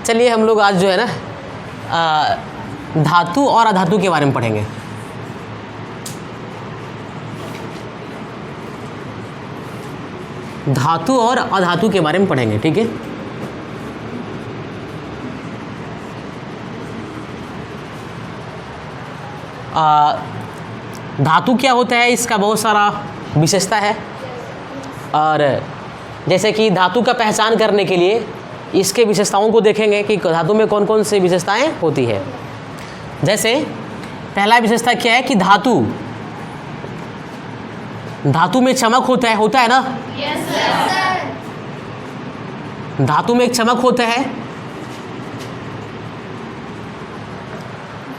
चलिए हम लोग आज जो है ना धातु और अधातु के बारे में पढ़ेंगे। धातु और अधातु के बारे में पढ़ेंगे, ठीक है। धातु क्या होता है, इसका बहुत सारा विशेषता है। और जैसे कि धातु का पहचान करने के लिए इसके विशेषताओं को देखेंगे कि धातु में कौन कौन सी विशेषताएं होती है। जैसे पहला विशेषता क्या है कि धातु में चमक होता है ना। Yes sir. धातु में एक चमक होता है,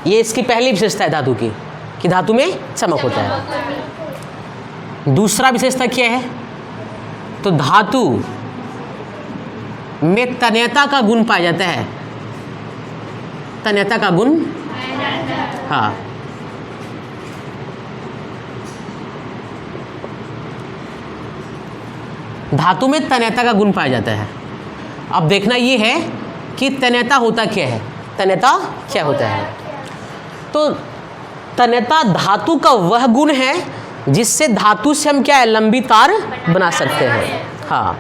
ये इसकी पहली विशेषता है धातु की, कि धातु में चमक होता है। दूसरा विशेषता क्या है, तो धातु में तन्यता का गुण पाया जाता है। तन्यता का गुण, हाँ। धातु में तन्यता का गुण पाया जाता है। अब देखना ये है कि तन्यता होता क्या है। तन्यता क्या होता है, तो तन्यता धातु का वह गुण है जिससे धातु से हम क्या है, लंबी तार बना सकते हैं। हाँ,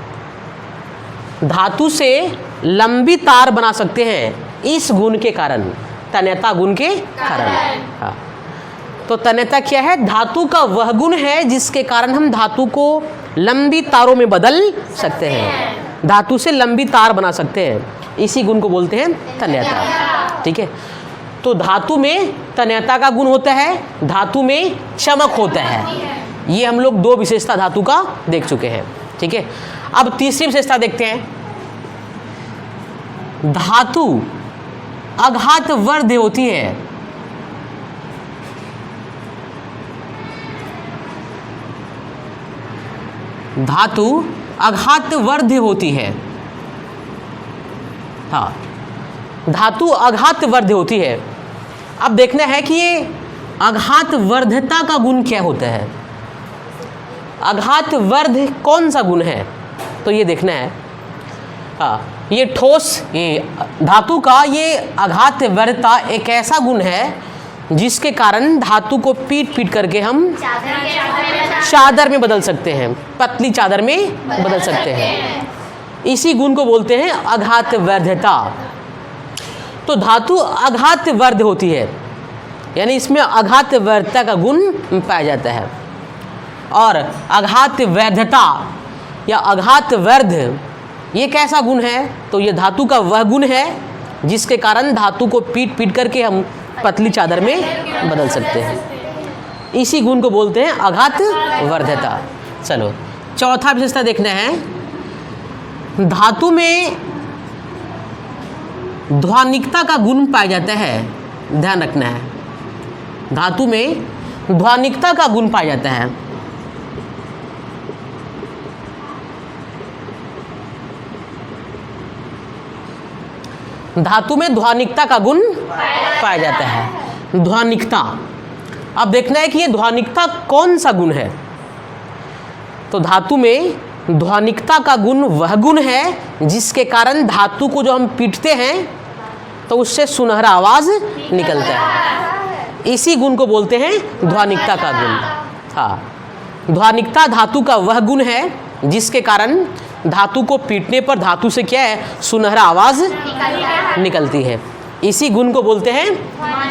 धातु से लंबी तार बना सकते हैं इस गुण के कारण, तन्यता गुण के कारण। हाँ, तो तन्यता क्या है, धातु का वह गुण है जिसके कारण हम धातु को लंबी तारों में बदल सकते हैं, धातु से लंबी तार बना सकते हैं, इसी गुण को बोलते हैं तन्यता, ठीक है। तो धातु में तन्यता का गुण होता है, धातु में चमक होता है। ये हम लोग दो विशेषता धातु का देख चुके हैं, ठीक है। अब तीसरी विशेषता देखते हैं। धातु अघात वर्ध होती है। धातु अघात वर्ध होती है। हाँ, धातु अघात वर्ध होती है। अब देखना है कि ये अघात वर्धता का गुण क्या होता है। अघात वर्ध कौन सा गुण है, तो ये देखना है। हाँ, ये ठोस, ये धातु का ये अघात वर्धता एक ऐसा गुण है जिसके कारण धातु को पीट पीट करके हम चादर में बदल सकते हैं, पतली चादर में बदल सकते हैं। इसी गुण को बोलते हैं अघात वर्धता। तो धातु अघात वर्ध होती है, यानी इसमें अघात वर्धता का गुण पाया जाता है। और अघात वर्धता या अघात वर्ध ये कैसा गुण है, तो ये धातु का वह गुण है जिसके कारण धातु को पीट पीट करके हम पतली चादर में बदल सकते हैं। इसी गुण को बोलते हैं अघात वर्धता। चलो चौथा विशेषता देखना है। धातु में ध्वनिकता का गुण पाया जाता है, ध्यान रखना है। धातु में ध्वनिकता का गुण पाया जाता है। धातु में ध्वनिकता का गुण पाया जाता है। ध्वनिकता, अब देखना है कि ये ध्वनिकता कौन सा गुण है। तो धातु में ध्वनिकता का गुण वह गुण है जिसके कारण धातु को जो हम पीटते हैं तो उससे सुनहरा आवाज निकलता है। इसी गुण को बोलते हैं ध्वनिकता का गुण। हाँ, ध्वनिकता धातु का वह गुण है जिसके कारण धातु को पीटने पर धातु से क्या है, सुनहरा आवाज निकलती है। इसी गुण को बोलते हैं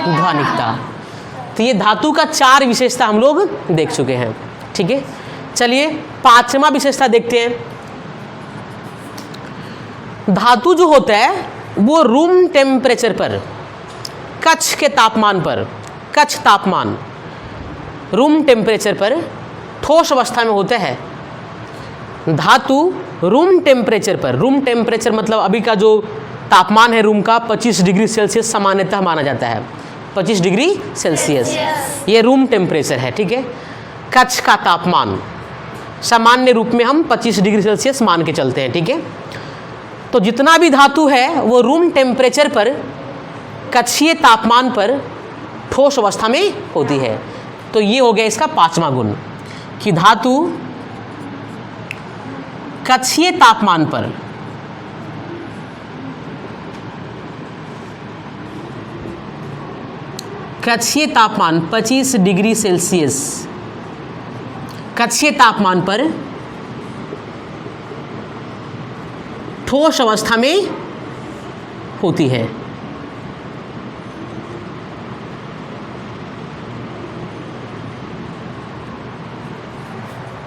ध्वनिकता। तो ये धातु का 4 विशेषता हम लोग देख चुके हैं, ठीक है। चलिए पांचवा विशेषता देखते हैं। धातु जो होता है वो रूम टेम्परेचर पर, कक्ष के तापमान पर, कक्ष तापमान रूम टेम्परेचर पर ठोस अवस्था में होता है। धातु रूम टेम्परेचर पर, रूम टेम्परेचर मतलब अभी का जो तापमान है रूम का 25 डिग्री सेल्सियस सामान्यतः माना जाता है। 25 डिग्री सेल्सियस ये रूम टेम्परेचर है, ठीक है। कक्ष का तापमान सामान्य रूप में हम 25 डिग्री सेल्सियस मान के चलते हैं, ठीक है। तो जितना भी धातु है वो रूम टेम्परेचर पर, कक्षीय तापमान पर ठोस अवस्था में होती है। तो ये हो गया इसका 5वां गुण कि धातु कक्षीय तापमान पर कक्षीय तापमान 25 डिग्री सेल्सियस, कक्षीय तापमान पर ठोस अवस्था में होती है।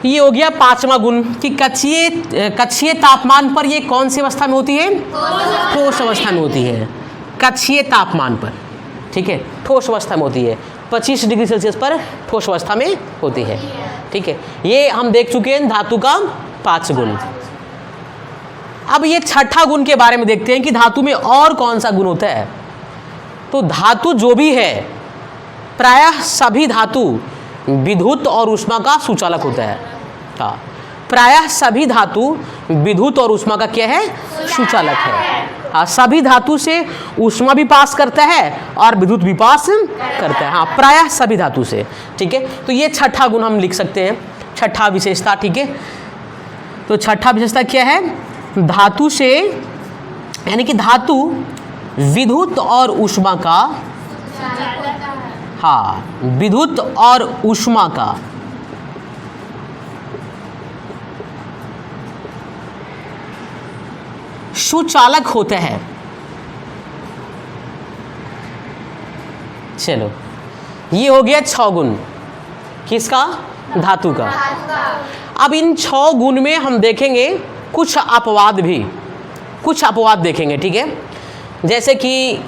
ये हो गया पांचवा गुण कि कक्षीय तापमान पर ये कौन सी अवस्था में होती है? ठोस अवस्था में होती है, कक्षीय तापमान पर। ठीक है, ठोस अवस्था में होती है, 25 डिग्री सेल्सियस पर ठोस अवस्था में होती है। ठीक है, ये हम देख चुके हैं धातु का 5 गुण। अब ये छठा गुण के बारे में देखते हैं कि धातु में और कौन सा गुण होता है। तो धातु जो भी है, प्रायः सभी धातु विद्युत और ऊष्मा का सुचालक होता है। हाँ, प्रायः सभी धातु विद्युत और ऊष्मा का क्या है? सुचालक है। हाँ, सभी धातु से ऊष्मा भी पास करता है और विद्युत भी पास करता है। हाँ, प्रायः सभी धातु से। ठीक है, तो ये छठा गुण हम लिख सकते हैं, छठा विशेषता। ठीक है, तो छठा विशेषता क्या है? धातु से, यानी कि धातु विद्युत और ऊष्मा का, हाँ, विद्युत और ऊष्मा का सुचालक होता है। चलो, ये हो गया 6 गुण किसका? धातु का। अब इन 6 गुण में हम देखेंगे कुछ अपवाद भी, कुछ अपवाद देखेंगे। ठीक है, जैसे कि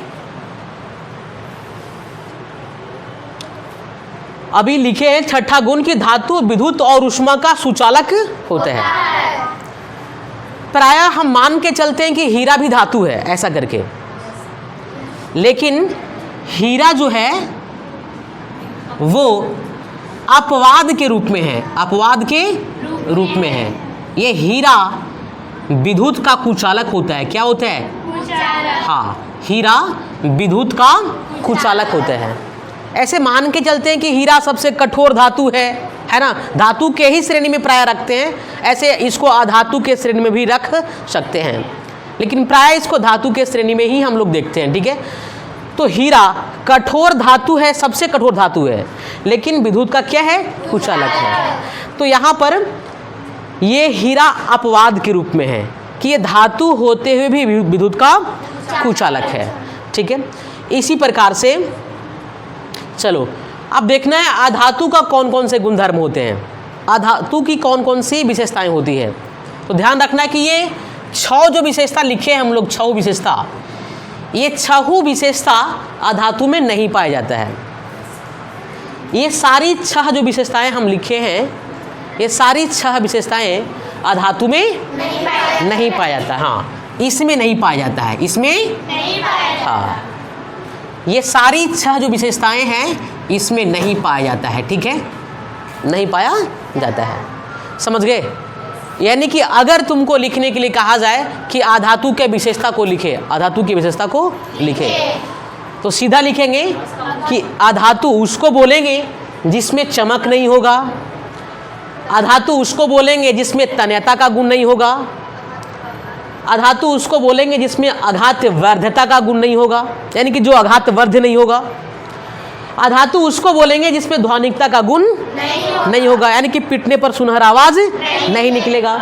अभी लिखे हैं छठा गुण की धातु विद्युत और ऊष्मा का सुचालक होता है। प्रायः हम मान के चलते हैं कि हीरा भी धातु है, ऐसा करके, लेकिन हीरा जो है वो अपवाद के रूप में है, अपवाद के रूप में है। ये हीरा विद्युत का कुचालक होता है। क्या होता है? हाँ, हीरा विद्युत का कुचालक होता है। ऐसे मान के चलते हैं कि हीरा सबसे कठोर धातु है ना, धातु के ही श्रेणी में प्राय रखते हैं। ऐसे इसको अधातु के श्रेणी में भी रख सकते हैं, लेकिन प्राय इसको धातु के श्रेणी में ही हम लोग देखते हैं। ठीक है, तो हीरा कठोर धातु है, सबसे कठोर धातु है, लेकिन विद्युत का क्या है? कुचालक है। तो यहाँ पर ये हीरा अपवाद के रूप में है कि ये धातु होते हुए भी विद्युत का कुचालक है। ठीक है, इसी प्रकार से चलो अब देखना है अधातु का कौन कौन से गुणधर्म होते हैं, अधातु की कौन कौन सी विशेषताएं होती है। तो ध्यान रखना है कि ये 6 जो विशेषता लिखे हैं हम लोग, 6 विशेषता, ये 6 विशेषता अधातु में नहीं पाया जाता है। ये सारी 6 जो विशेषताएं हम लिखे हैं, ये सारी 6 विशेषताएं अधातु में नहीं पाया जाता। हाँ, इसमें नहीं पाया जाता है, इसमें नहीं पाया। हाँ, ये सारी 6 जो विशेषताएं हैं इसमें नहीं पाया जाता है। ठीक है, नहीं पाया जाता है, समझ गए? यानी कि अगर तुमको लिखने के लिए कहा जाए कि अधातु के विशेषता को लिखे, अधातु की विशेषता को लिखे, तो सीधा लिखेंगे कि अधातु उसको बोलेंगे जिसमें चमक नहीं होगा, अधातु उसको बोलेंगे जिसमें तन्यता का गुण नहीं होगा, अधातु उसको बोलेंगे जिसमें आघात वर्ध्यता का गुण नहीं होगा, यानी कि जो आघात वर्ध्य नहीं होगा। अधातु उसको बोलेंगे जिसमें ध्वनिकता का गुण नहीं होगा, यानी कि पिटने पर सुनहरा आवाज नहीं निकलेगा।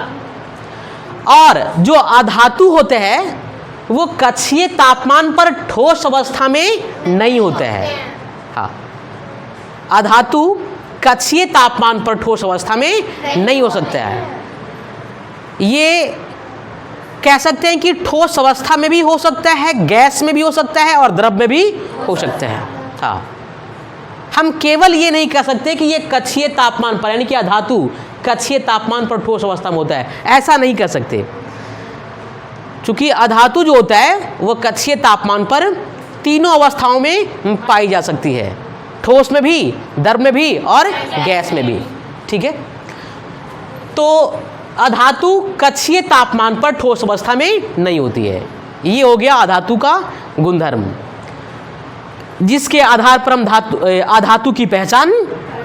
और जो अधातु होते हैं वो कक्षीय तापमान पर ठोस अवस्था में नहीं होते हैं। हाँ, अधातु कक्षीय तापमान पर ठोस अवस्था में नहीं हो सकता है। ये कह सकते हैं कि ठोस अवस्था में भी हो सकता है, गैस में भी हो सकता है और द्रव में भी हो सकता है। हाँ, हम केवल ये नहीं कह सकते कि ये कक्षीय तापमान पर, यानी कि अधातु कक्षीय तापमान पर ठोस अवस्था में होता है, ऐसा नहीं कह सकते। क्योंकि अधातु जो होता है वो कक्षीय तापमान पर तीनों अवस्थाओं में पाई जा सकती है, ठोस में भी, द्रव में भी और गैस में भी। ठीक है, तो अधातु कक्षीय तापमान पर ठोस अवस्था में नहीं होती है। ये हो गया अधातु का गुणधर्म, जिसके आधार पर हम अधातु की पहचान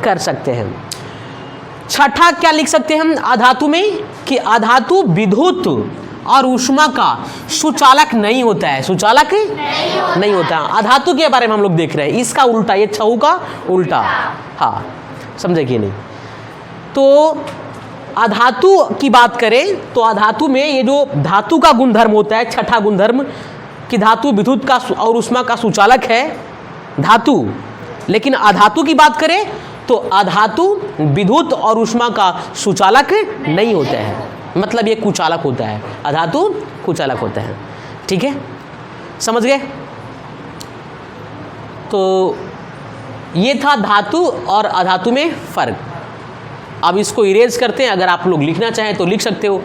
कर सकते हैं। छठा क्या लिख सकते हैं हम अधातु में कि अधातु विद्युत और ऊष्मा का सुचालक नहीं होता है, सुचालक नहीं होता। अधातु के बारे में हम लोग देख रहे हैं, इसका उल्टा, ये छऊ का उल्टा। हाँ, समझे कि नहीं? तो अधातु की बात करें तो अधातु में ये जो धातु का गुणधर्म होता है, छठा गुणधर्म कि धातु विद्युत का और ऊष्मा का सुचालक है, धातु। लेकिन अधातु की बात करें तो अधातु विद्युत और ऊष्मा का सुचालक नहीं होता है, मतलब ये कुचालक होता है, अधातु कुचालक होता है। ठीक है, समझ गए? तो ये था धातु और अधातु में फर्क। अब इसको इरेज करते हैं, अगर आप लोग लिखना चाहें तो लिख सकते हो।